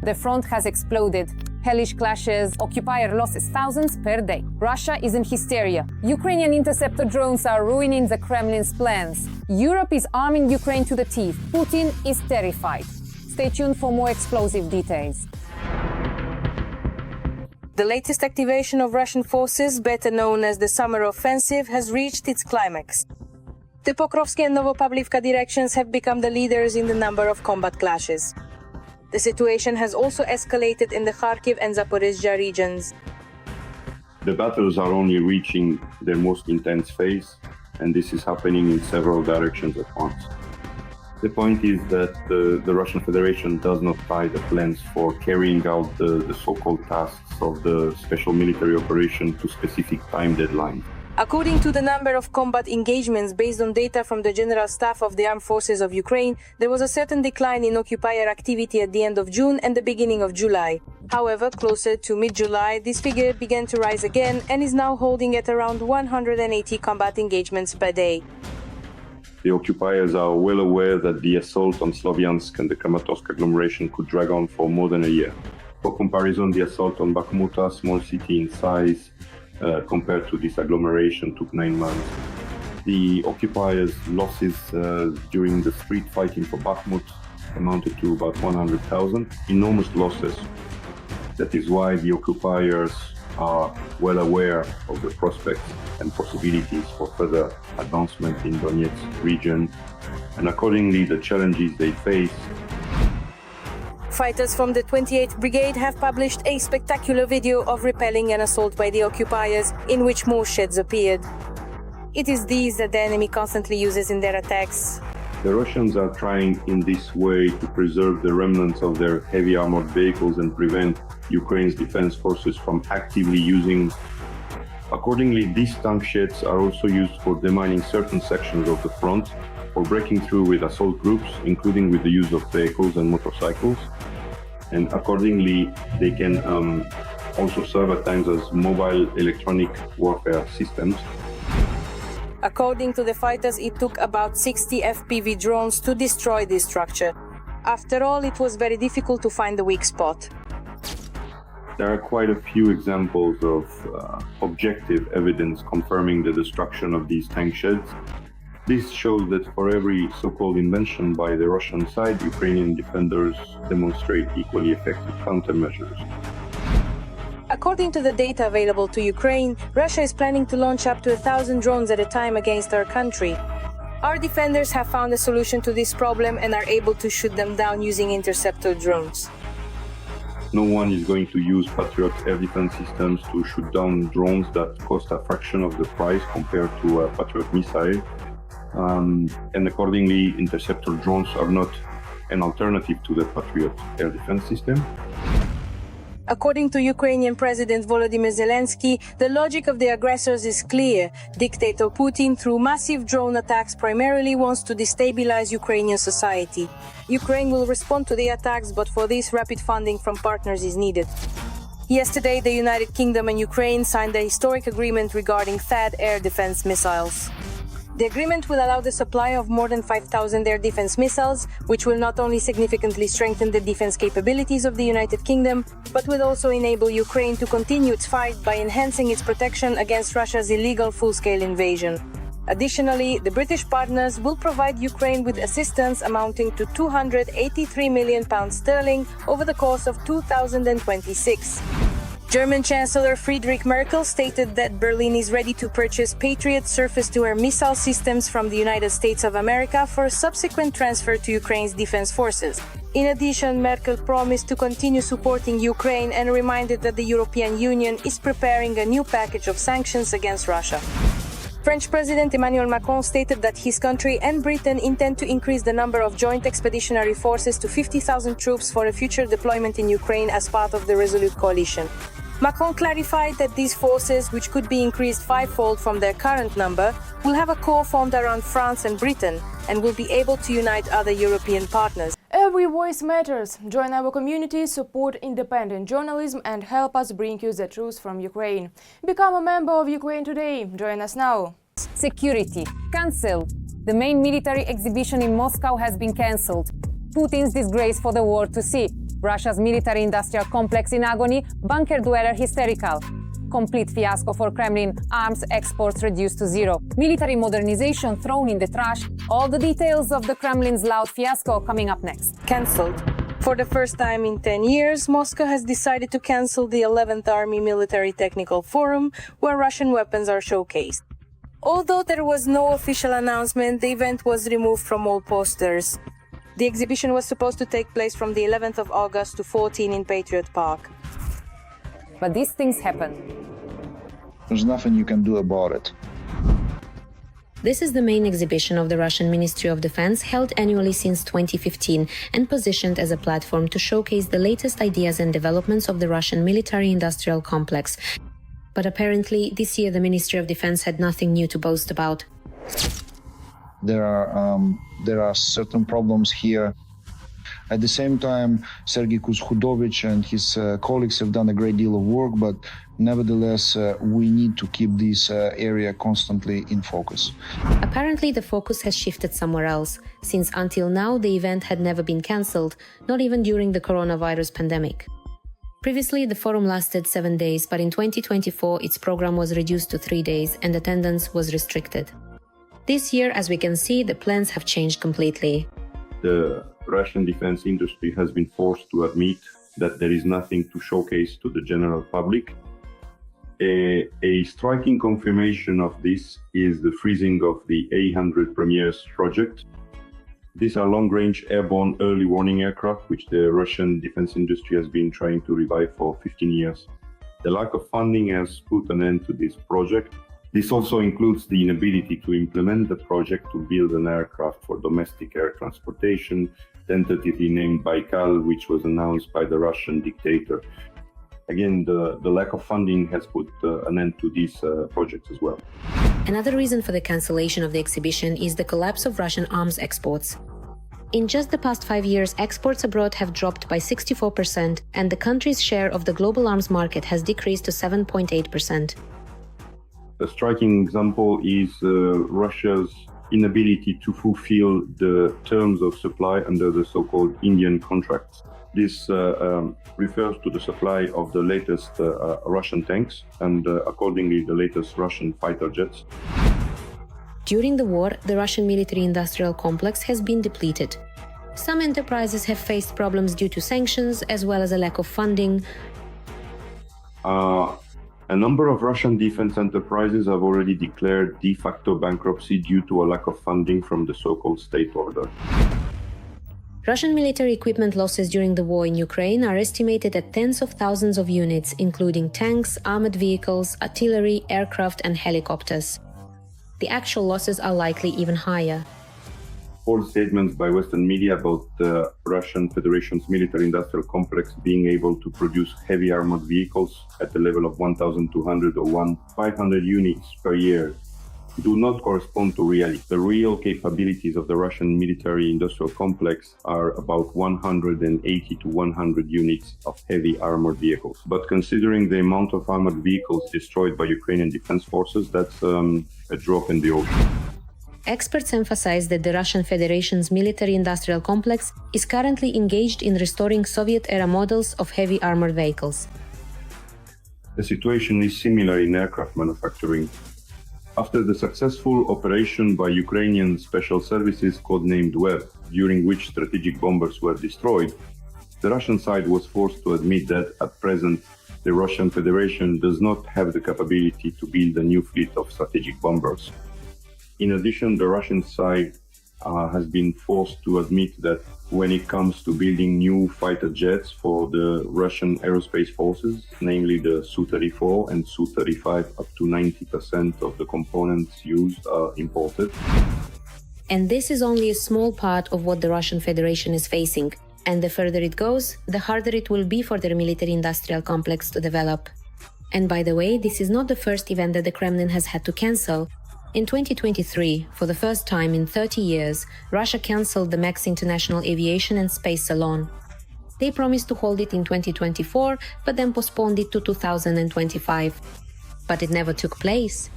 The front has exploded. Hellish clashes, occupier losses thousands per day. Russia is in hysteria. Ukrainian interceptor drones are ruining the Kremlin's plans. Europe is arming Ukraine to the teeth. Putin is terrified. Stay tuned for more explosive details. The latest activation of Russian forces, better known as the summer offensive, has reached its climax. The Pokrovsky and Novopavlivka directions have become the leaders in the number of combat clashes. The situation has also escalated in the Kharkiv and Zaporizhzhia regions. The battles are only reaching their most intense phase, and this is happening in several directions at once. The point is that the Russian Federation does not tie the plans for carrying out the so-called tasks of the special military operation to specific time deadlines. According to the number of combat engagements based on data from the General Staff of the Armed Forces of Ukraine, there was a certain decline in occupier activity at the end of June and the beginning of July. However, closer to mid-July, this figure began to rise again and is now holding at around 180 combat engagements per day. The occupiers are well aware that the assault on Sloviansk and the Kramatorsk agglomeration could drag on for more than a year. For comparison, the assault on Bakhmut, a small city in size, compared to this agglomeration, took 9 months. The occupiers' losses during the street fighting for Bakhmut amounted to about 100,000, enormous losses. That is why the occupiers are well aware of the prospects and possibilities for further advancement in Donetsk region, and accordingly the challenges they face. Fighters from the 28th Brigade have published a spectacular video of repelling an assault by the occupiers, in which more sheds appeared. It is these that the enemy constantly uses in their attacks. The Russians are trying in this way to preserve the remnants of their heavy armored vehicles and prevent Ukraine's defense forces from actively using. Accordingly, these tank sheds are also used for demining certain sections of the front, for breaking through with assault groups, including with the use of vehicles and motorcycles. And accordingly, they can also serve at times as mobile electronic warfare systems. According to the fighters, it took about 60 FPV drones to destroy this structure. After all, it was very difficult to find the weak spot. There are quite a few examples of objective evidence confirming the destruction of these tank sheds. This shows that for every so-called invention by the Russian side, Ukrainian defenders demonstrate equally effective countermeasures. According to the data available to Ukraine, Russia is planning to launch up to 1,000 drones at a time against our country. Our defenders have found a solution to this problem and are able to shoot them down using interceptor drones. No one is going to use Patriot air defense systems to shoot down drones that cost a fraction of the price compared to a Patriot missile. And accordingly, interceptor drones are not an alternative to the Patriot air defense system. According to Ukrainian President Volodymyr Zelensky, the logic of the aggressors is clear. Dictator Putin, through massive drone attacks, primarily wants to destabilize Ukrainian society. Ukraine will respond to the attacks, but for this, rapid funding from partners is needed. Yesterday, the United Kingdom and Ukraine signed a historic agreement regarding THAAD air defense missiles. The agreement will allow the supply of more than 5,000 air defense missiles, which will not only significantly strengthen the defense capabilities of the United Kingdom, but will also enable Ukraine to continue its fight by enhancing its protection against Russia's illegal full-scale invasion. Additionally, the British partners will provide Ukraine with assistance amounting to £283 million over the course of 2026. German Chancellor Friedrich Merkel stated that Berlin is ready to purchase Patriot surface-to-air missile systems from the United States of America for subsequent transfer to Ukraine's defense forces. In addition, Merkel promised to continue supporting Ukraine and reminded that the European Union is preparing a new package of sanctions against Russia. French President Emmanuel Macron stated that his country and Britain intend to increase the number of joint expeditionary forces to 50,000 troops for a future deployment in Ukraine as part of the Resolute coalition. Macron clarified that these forces, which could be increased fivefold from their current number, will have a core formed around France and Britain and will be able to unite other European partners. Every voice matters. Join our community, support independent journalism and help us bring you the truth from Ukraine. Become a member of Ukraine today. Join us now. Security. Cancelled. The main military exhibition in Moscow has been cancelled. Putin's disgrace for the world to see. Russia's military-industrial complex in agony, bunker dweller hysterical. Complete fiasco for Kremlin, arms exports reduced to zero. Military modernization thrown in the trash. All the details of the Kremlin's loud fiasco coming up next. Cancelled. For the first time in 10 years, Moscow has decided to cancel the 11th Army Military Technical Forum, where Russian weapons are showcased. Although there was no official announcement, the event was removed from all posters. The exhibition was supposed to take place from the 11th of August to 14 in Patriot Park. But these things happen. There's nothing you can do about it. This is the main exhibition of the Russian Ministry of Defense, held annually since 2015 and positioned as a platform to showcase the latest ideas and developments of the Russian military-industrial complex. But apparently, this year the Ministry of Defense had nothing new to boast about. There are certain problems here. At the same time, Sergei Kuzhudovich and his colleagues have done a great deal of work, but nevertheless, we need to keep this area constantly in focus. Apparently, the focus has shifted somewhere else, since until now the event had never been cancelled, not even during the coronavirus pandemic. Previously, the forum lasted 7 days, but in 2024 its program was reduced to 3 days and attendance was restricted. This year, as we can see, the plans have changed completely. The Russian defense industry has been forced to admit that there is nothing to showcase to the general public. A striking confirmation of this is the freezing of the A-100 Premiers project. These are long-range airborne early warning aircraft, which the Russian defense industry has been trying to revive for 15 years. The lack of funding has put an end to this project. This also includes the inability to implement the project to build an aircraft for domestic air transportation, tentatively named Baikal, which was announced by the Russian dictator. Again, the lack of funding has put an end to these projects as well. Another reason for the cancellation of the exhibition is the collapse of Russian arms exports. In just the past 5 years, exports abroad have dropped by 64%, and the country's share of the global arms market has decreased to 7.8%. A striking example is Russia's inability to fulfill the terms of supply under the so-called Indian contracts. This refers to the supply of the latest Russian tanks and accordingly the latest Russian fighter jets. During the war, the Russian military-industrial complex has been depleted. Some enterprises have faced problems due to sanctions as well as a lack of funding. A number of Russian defense enterprises have already declared de facto bankruptcy due to a lack of funding from the so-called state order. Russian military equipment losses during the war in Ukraine are estimated at tens of thousands of units, including tanks, armored vehicles, artillery, aircraft and helicopters. The actual losses are likely even higher. All statements by Western media about the Russian Federation's military-industrial complex being able to produce heavy armored vehicles at the level of 1,200 or 1,500 units per year do not correspond to reality. The real capabilities of the Russian military-industrial complex are about 180 to 100 units of heavy armored vehicles. But considering the amount of armored vehicles destroyed by Ukrainian defense forces, that's a drop in the ocean. Experts emphasize that the Russian Federation's military-industrial complex is currently engaged in restoring Soviet-era models of heavy armored vehicles. The situation is similar in aircraft manufacturing. After the successful operation by Ukrainian special services codenamed Web, during which strategic bombers were destroyed, the Russian side was forced to admit that at present the Russian Federation does not have the capability to build a new fleet of strategic bombers. In addition, the Russian side has been forced to admit that when it comes to building new fighter jets for the Russian aerospace forces, namely the Su-34 and Su-35, up to 90% of the components used are imported. And this is only a small part of what the Russian Federation is facing. And the further it goes, the harder it will be for their military-industrial complex to develop. And by the way, this is not the first event that the Kremlin has had to cancel. In 2023, for the first time in 30 years, Russia cancelled the MAX International Aviation and Space Salon. They promised to hold it in 2024, but then postponed it to 2025. But it never took place.